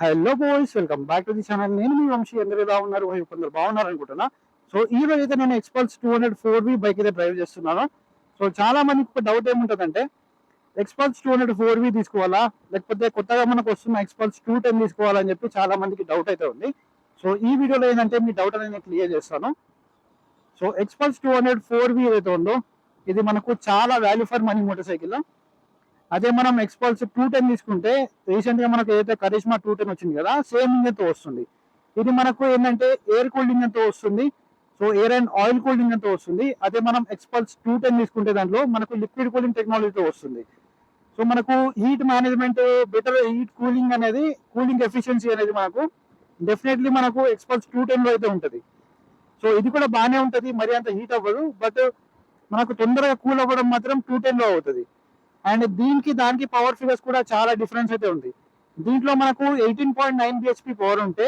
Hello boys, welcome back to the channel. నేను మీ వంశీ. అందరూ ఎలా ఉన్నారు? కొందరు బాగున్నారు అనుకుంటున్నా. సో ఈ రోజు అయితే నేను ఎక్స్పల్స్ 204V బైక్ అయితే డ్రైవ్ చేస్తున్నాను. సో చాలా మందికి ఒక డౌట్ ఏముంటుందంటే, ఎక్స్పల్స్ 204V తీసుకోవాలా, లేకపోతే కొత్తగా మనకు వస్తున్న ఎక్స్పల్స్ 210 తీసుకోవాలని చెప్పి చాలా మందికి డౌట్ అయితే ఉంది. సో ఈ వీడియోలో ఏంటంటే మీ డౌట్ అనేది నేను క్లియర్ చేస్తాను. సో ఎక్స్పల్స్ 204V ఏదైతే ఉందో ఇది మనకు చాలా value for money motor cycle. అదే మనం ఎక్స్పల్స్ 210 తీసుకుంటే రీసెంట్ గా మనకు ఏదైతే కరిష్మా 210 వచ్చింది కదా, సేమ్ ఇంజన్ తో వస్తుంది. ఇది మనకు ఏంటంటే ఎయిర్ కూల్డ్ ఇంజన్ తో వస్తుంది. So air and oil cooled engine తో వస్తుంది. అదే మనం ఎక్స్పల్స్ 210 తీసుకుంటే దాంట్లో మనకు లిక్విడ్ కూలింగ్ టెక్నాలజీతో వస్తుంది. సో మనకు heat management, better heat cooling అనేది, కూలింగ్ ఎఫిషియన్సీ అనేది మనకు డెఫినెట్లీ మనకు ఎక్స్పల్స్ 210 లో అయితే ఉంటుంది. సో ఇది కూడా బాగానే ఉంటుంది, మరి అంత హీట్ అవ్వదు, బట్ మనకు తొందరగా కూల్ అవ్వడం మాత్రం 210 లో అవుతుంది. అండ్ దీనికి దానికి పవర్ ఫిగర్స్ కూడా చాలా డిఫరెన్స్ అయితే ఉంది. దీంట్లో మనకు 18.9 బిహెచ్పి పవర్ ఉంటే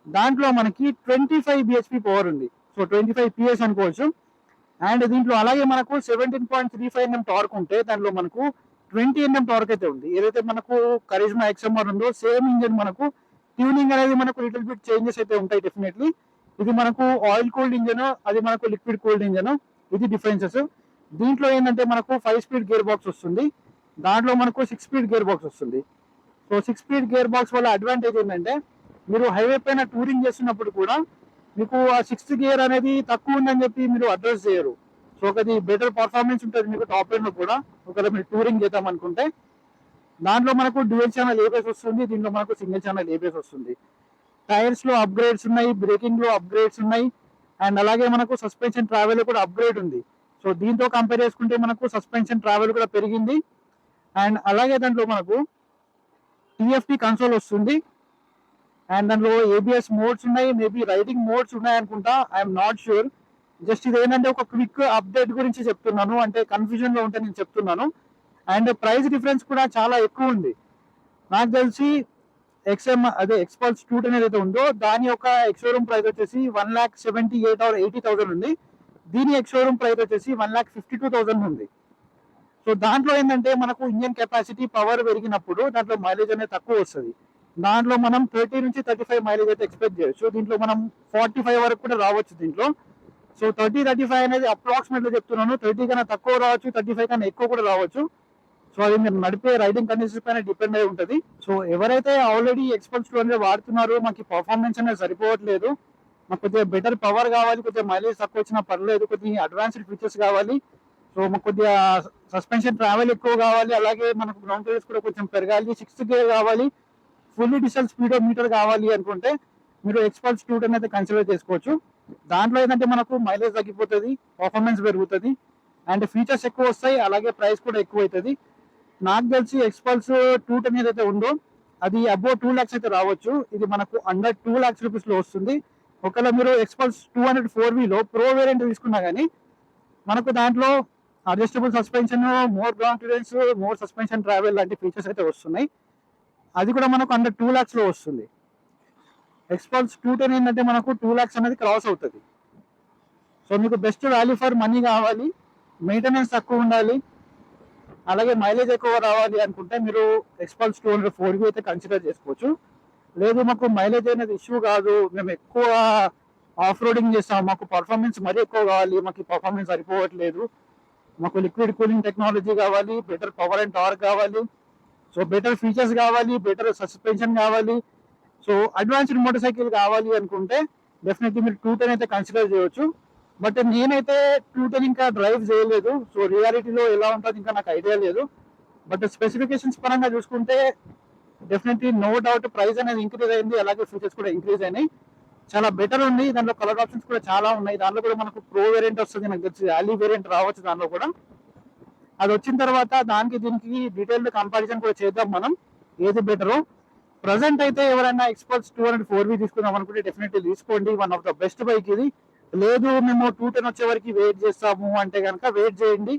దాంట్లో మనకి 25 బిహెచ్పి పవర్ ఉంది. సో 25 పిఎస్ అనుకోవచ్చు. అండ్ దీంట్లో అలాగే మనకు 17.35 NM టార్క్ ఉంటే దాంట్లో మనకు 20 NM టార్క్ అయితే ఉంది. ఏదైతే మనకు కరిష్మా XMR ఉందో సేమ్ ఇంజన్ మనకు ట్యూనింగ్ అనేది మనకు లిటిల్ బిట్ చేంజెస్ అయితే ఉంటాయి డెఫినెట్లీ. ఇది మనకు ఆయిల్ కూల్డ్ ఇంజన్, అది మనకు లిక్విడ్ కూల్డ్ ఇంజన్. ఇది డిఫరెన్సెస్. దీంట్లో ఏంటంటే మనకు 5 స్పీడ్ గేర్ బాక్స్ వస్తుంది, దాంట్లో మనకు 6 స్పీడ్ గేర్ బాక్స్ వస్తుంది. సో 6 స్పీడ్ గేర్ బాక్స్ వల్ల అడ్వాంటేజ్ ఏంటంటే మీరు హైవే పైన టూరింగ్ చేస్తున్నప్పుడు కూడా మీకు ఆ 6th గేర్ అనేది తక్కువ ఉందని చెప్పి మీరు అడ్రస్ చేయరు. సో అది బెటర్ పర్ఫార్మెన్స్ ఉంటుంది మీకు టాప్ ఎండ్ లో కూడా, ఒకవేళ మీరు టూరింగ్ చేద్దాం అనుకుంటే. దాంట్లో మనకు డ్యూయల్ ఛానల్ ఏబిఎస్ వస్తుంది, దీంట్లో మనకు సింగిల్ ఛానల్ ఏబిఎస్ వస్తుంది. టైర్స్ లో అప్గ్రేడ్స్ ఉన్నాయి, బ్రేకింగ్ లో అప్గ్రేడ్స్ ఉన్నాయి, అండ్ అలాగే మనకు సస్పెన్షన్ ట్రావెల్ కూడా అప్గ్రేడ్ ఉంది. సో దీంతో కంపేర్ చేసుకుంటే మనకు సస్పెన్షన్ ట్రావెల్ కూడా పెరిగింది. అండ్ అలాగే దాంట్లో మనకు టిఎఫ్టి కన్సోల్ వస్తుంది. అండ్ దాంట్లో ఏబిఎస్ మోడ్స్ ఉన్నాయి, మేబీ రైడింగ్ మోడ్స్ ఉన్నాయి అనుకుంటా, ఐఎమ్ నాట్ ష్యూర్. జస్ట్ ఇది ఏంటంటే ఒక క్విక్ అప్డేట్ గురించి చెప్తున్నాను, అంటే కన్ఫ్యూజన్ లో ఉంటే నేను చెప్తున్నాను. అండ్ ప్రైస్ డిఫరెన్స్ కూడా చాలా ఎక్కువ ఉంది. నాకు తెలిసి ఎక్స్పల్స్ 210 ఏదైతే ఉందో దాని యొక్క ఎక్స్షోరూమ్ ప్రైస్ వచ్చేసి 1,78,000 or 80,000 ఉంది. దీని ఎక్స్షోరూమ్ ప్రైస్ వచ్చేసి 1,52,000 ఉంది. సో దాంట్లో ఏంటంటే మనకు ఇంజన్ కెపాసిటీ పవర్ పెరిగినప్పుడు దాంట్లో మైలేజ్ అనేది తక్కువ వస్తుంది. దాంట్లో మనం 30 నుంచి 35 మైలేజ్ అయితే ఎక్స్పెక్ట్ చేయొచ్చు. దీంట్లో మనం 45 వరకు కూడా రావచ్చు దీంట్లో. సో 30-35 అనేది అప్రాక్సిమేట్లీ చెప్తున్నాను. 30 కన్నా తక్కువ రావచ్చు, 35 కన్నా ఎక్కువ కూడా రావచ్చు. సో అది మీరు నడిపే రైడింగ్ కండిషన్స్ పైన డిపెండ్ అయి ఉంటుంది. సో ఎవరైతే ఆల్రెడీ ఎక్స్పల్స్ 200 వాడుతున్నారో మాకు పర్ఫార్మెన్స్ అనేది సరిపోవట్లేదు, మాకు కొద్దిగా బెటర్ పవర్ కావాలి, కొద్దిగా మైలేజ్ తక్కువ వచ్చినా పర్లేదు, కొద్దిగా అడ్వాన్స్డ్ ఫీచర్స్ కావాలి, సో మాకు కొద్దిగా సస్పెన్షన్ ట్రావెల్ ఎక్కువ కావాలి, అలాగే మనకు గ్రౌండ్ క్లియరెన్స్ కూడా కొంచెం పెరగాలి, 6th గేర్ కావాలి, ఫుల్లీ డిజిటల్ స్పీడోమీటర్ కావాలి అనుకుంటే మీరు ఎక్స్పల్స్ 210 అయితే కన్సిడర్ చేసుకోవచ్చు. దాంట్లో ఏంటంటే మనకు మైలేజ్ తగ్గిపోతుంది, పర్ఫార్మెన్స్ పెరుగుతుంది, అండ్ ఫీచర్స్ ఎక్కువ వస్తాయి, అలాగే ప్రైస్ కూడా ఎక్కువ అవుతుంది. నాకు తెలిసి ఎక్స్పల్స్ 210 ఏదైతే ఉందో అది అబౌవ్ 2 lakhs అయితే రావచ్చు. ఇది మనకు అండర్ 2 lakhs రూపీస్ లో వస్తుంది. ఒకవేళ మీరు ఎక్స్పల్స్ 204V లో ప్రో వేరియంట్ తీసుకున్నా కానీ మనకు దాంట్లో adjustable suspension, more ground clearance, more suspension travel లాంటి ఫీచర్స్ అయితే వస్తున్నాయి. అది కూడా మనకు అండర్ 2 lakhs లో వస్తుంది. ఎక్స్పల్స్ 210 ఏంటంటే మనకు 2 lakhs అనేది క్రాస్ అవుతుంది. సో మీకు బెస్ట్ వాల్యూ ఫర్ మనీ కావాలి, మెయింటెనెన్స్ తక్కువ ఉండాలి, అలాగే మైలేజ్ ఎక్కువ రావాలి అనుకుంటే మీరు ఎక్స్పల్స్ 204V అయితే కన్సిడర్ చేసుకోవచ్చు. లేదు మాకు మైలేజ్ అనేది ఇష్యూ కాదు, మేము ఎక్కువ ఆఫ్ రోడింగ్ చేస్తాం, మాకు పర్ఫార్మెన్స్ మరీ ఎక్కువ కావాలి, మాకు పర్ఫార్మెన్స్ సరిపోవట్లేదు, మాకు లిక్విడ్ కూలింగ్ టెక్నాలజీ కావాలి, బెటర్ పవర్ అండ్ టార్క్ కావాలి, సో బెటర్ ఫీచర్స్ కావాలి, బెటర్ సస్పెన్షన్ కావాలి, సో అడ్వాన్స్డ్ మోటార్ సైకిల్ కావాలి అనుకుంటే డెఫినెట్లీ మీరు 210 అయితే కన్సిడర్ చేయొచ్చు. బట్ నేనైతే 210 ఇంకా డ్రైవ్ చేయలేదు, సో రియాలిటీలో ఎలా ఉంటుంది ఇంకా నాకు ఐడియా లేదు. బట్ స్పెసిఫికేషన్స్ పరంగా చూసుకుంటే డెఫినెట్లీ నో డౌట్ ప్రైస్ అనేది ఇంక్రీజ్ అయింది, అలాగే ఫీచర్స్ కూడా ఇంక్రీజ్ అయినాయి, చాలా బెటర్ ఉంది. దాంట్లో కలర్ ఆప్షన్స్ కూడా చాలా ఉన్నాయి. దాంట్లో కూడా మనకు ప్రో వేరియంట్ వస్తుంది, నాకు తెలిసి వ్యాలీ వేరియంట్ రావచ్చు దాంట్లో కూడా. అది వచ్చిన తర్వాత దానికి దీనికి డీటెయిల్డ్ కంపారిజన్ కూడా చేద్దాం మనం, ఏది బెటరో. ప్రజెంట్ అయితే ఎవరైనా ఎక్స్పల్స్ 204V తీసుకుందాం అనుకుంటే డెఫినెట్లీ తీసుకోండి, one of the best bike ఇది. లేదు మేము 210 వచ్చే వరకు వెయిట్ చేస్తాము అంటే కనుక వెయిట్ చేయండి.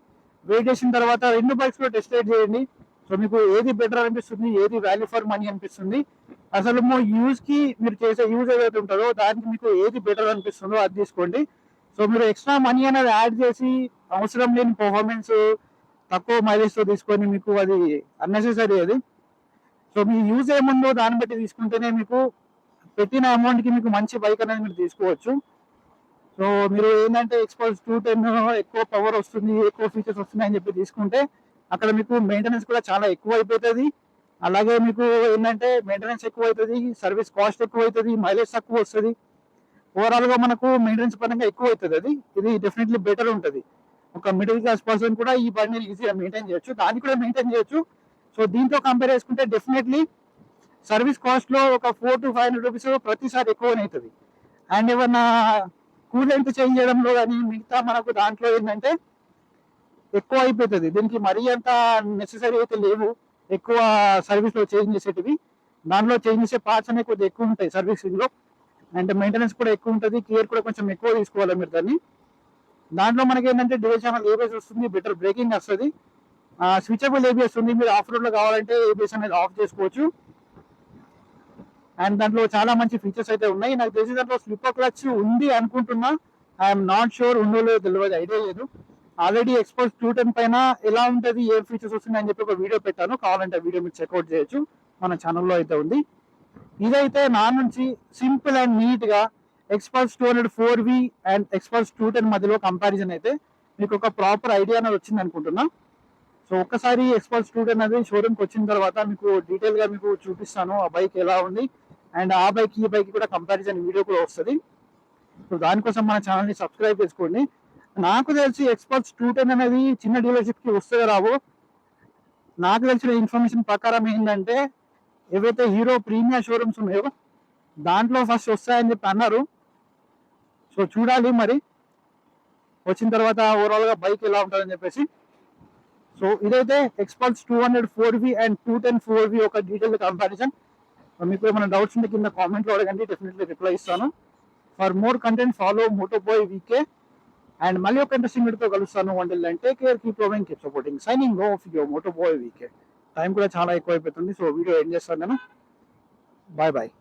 వెయిట్ చేసిన తర్వాత 2 బైక్స్ లో టెస్ట్ రైడ్ చేయండి. సో మీకు ఏది బెటర్ అనిపిస్తుంది, ఏది వాల్యూ ఫర్ మనీ అనిపిస్తుంది, అసలు యూజ్ కి మీరు చేసే యూజ్ ఏదైతే ఉంటుందో దానికి మీకు ఏది బెటర్ అనిపిస్తుందో అది తీసుకోండి. సో మీరు ఎక్స్ట్రా మనీ అనేది యాడ్ చేసి అవసరం లేని పర్ఫార్మెన్స్ తక్కువ మైలేజ్ తో తీసుకొని మీకు అది అన్నెసెసరీ అది. సో మీ యూజ్ ఏముందో దాన్ని బట్టి తీసుకుంటేనే మీకు పెట్టిన అమౌంట్కి మీకు మంచి బైక్ అనేది మీరు తీసుకోవచ్చు. సో మీరు ఏంటంటే ఎక్స్పల్స్ 210 ఎక్కువ పవర్ వస్తుంది, ఎక్కువ ఫీచర్స్ వస్తున్నాయి అని చెప్పి తీసుకుంటే అక్కడ మీకు మెయింటెనెన్స్ కూడా చాలా ఎక్కువ అయిపోతుంది. అలాగే మీకు ఏంటంటే మెయింటెనెన్స్ ఎక్కువ అవుతుంది, సర్వీస్ కాస్ట్ ఎక్కువ అవుతుంది, మైలేజ్ తక్కువ వస్తుంది. ఓవరాల్గా మనకు మెయింటెనెన్స్ పరంగా ఎక్కువ అవుతుంది. ఇది డెఫినెట్లీ బెటర్ ఉంటుంది. ఒక మిడిల్ క్లాస్ పర్సన్ కూడా ఈ బండిని ఈజీగా మెయింటైన్ చేయొచ్చు, దాన్ని కూడా మెయింటైన్ చేయొచ్చు. సో దీంతో కంపేర్ చేసుకుంటే డెఫినెట్లీ సర్వీస్ కాస్ట్లో ఒక 400 to 500 రూపీస్ ప్రతిసారి ఎక్కువనే అవుతుంది. అండ్ ఏమన్నా కూలెంట్ చేంజ్ చేయడంలో కానీ మిగతా మనకు దాంట్లో ఏంటంటే ఎక్కువ అయిపోతుంది. దీనికి మరీ అంత నెసెసరీ అయితే లేవు ఎక్కువ సర్వీస్లో చేంజ్ చేసేటివి. దాంట్లో చేంజ్ చేసే పార్ట్స్ అనేవి కొద్దిగా ఎక్కువ ఉంటాయి సర్వీసింగ్లో. అండ్ మెయింటెనెన్స్ కూడా ఎక్కువ ఉంటుంది, కేర్ కూడా కొంచెం ఎక్కువ తీసుకోవాలి మీరు దాన్ని. దాంట్లో మనకి ఏంటంటే డ్యూయల్ ఛానల్ ఏబిఎస్ వస్తుంది, బెటర్ బ్రేకింగ్ వస్తుంది, స్విచబుల్ ఏబిఎస్ ఉంది. మీరు ఆఫ్ రోడ్లో కావాలంటే ఏబిఎస్ అనేది ఆఫ్ చేసుకోవచ్చు. అండ్ దాంట్లో చాలా మంచి ఫీచర్స్ అయితే ఉన్నాయి. నాకు తెలిసి దాంట్లో స్లిప్పర్ క్లచ్ ఉంది అనుకుంటున్నా, ఐఎమ్ నాట్ షూర్, ఉందో లేదో తెలియదు, ఐడియా లేదు. ఆల్రెడీ ఎక్స్పల్స్ 210 పైన ఎలా ఉంటుంది, ఏ ఫీచర్స్ వస్తున్నాయి అని చెప్పి ఒక వీడియో పెట్టాను, కావాలంటే వీడియో మీరు చెక్అవుట్ చేయొచ్చు, మన ఛానల్లో అయితే ఉంది. ఇదైతే నా నుంచి సింపుల్ అండ్ నీట్గా ఎక్స్పల్స్ 204V అండ్ ఎక్స్పల్స్ 210 మధ్యలో కంపారిజన్ అయితే మీకు ఒక ప్రాపర్ ఐడియా అనేది వచ్చింది అనుకుంటున్నా. సో ఒక్కసారి ఎక్స్పల్స్ 210 అనేది షోరూమ్కి వచ్చిన తర్వాత మీకు డీటెయిల్గా మీకు చూపిస్తాను ఆ బైక్ ఎలా ఉంది. అండ్ ఆ బైక్ ఈ బైక్ కూడా కంపారిజన్ వీడియో కూడా వస్తుంది. సో దానికోసం మన ఛానల్ని సబ్స్క్రైబ్ చేసుకోండి. నాకు తెలిసి ఎక్స్పల్స్ 210 అనేది చిన్న డీలర్షిప్కి వస్తుందో రావో, నాకు తెలిసిన ఇన్ఫర్మేషన్ ప్రకారం ఏంటంటే ఏవైతే హీరో ప్రీమియం షోరూమ్స్ ఉన్నాయో దాంట్లో ఫస్ట్ వస్తాయని చెప్పి అన్నారు. సో చూడాలి మరి వచ్చిన తర్వాత ఓవరాల్గా బైక్ ఎలా ఉంటుందని చెప్పేసి. సో ఇదైతే ఎక్స్పల్స్ 204V అండ్ 210 ఒక డీటెయిల్ కంపారిజన్. మీకు ఏమైనా డౌట్స్ ఉంటే కింద కామెంట్లో అడగండి, డెఫినెట్లీ రిప్లై ఇస్తాను. For more content follow Motoboy VK. And మళ్ళీ ఒక ఇంట్రెస్టింగ్ వీడియోతో కలుస్తాను. Until and take care, keep loving, keep supporting, signing off your Motoboy VK. Time కూడా చాలా ఎక్కువ అయిపోతుంది, సో వీడియో ఎండ్ చేస్తాను నేను. Bye bye.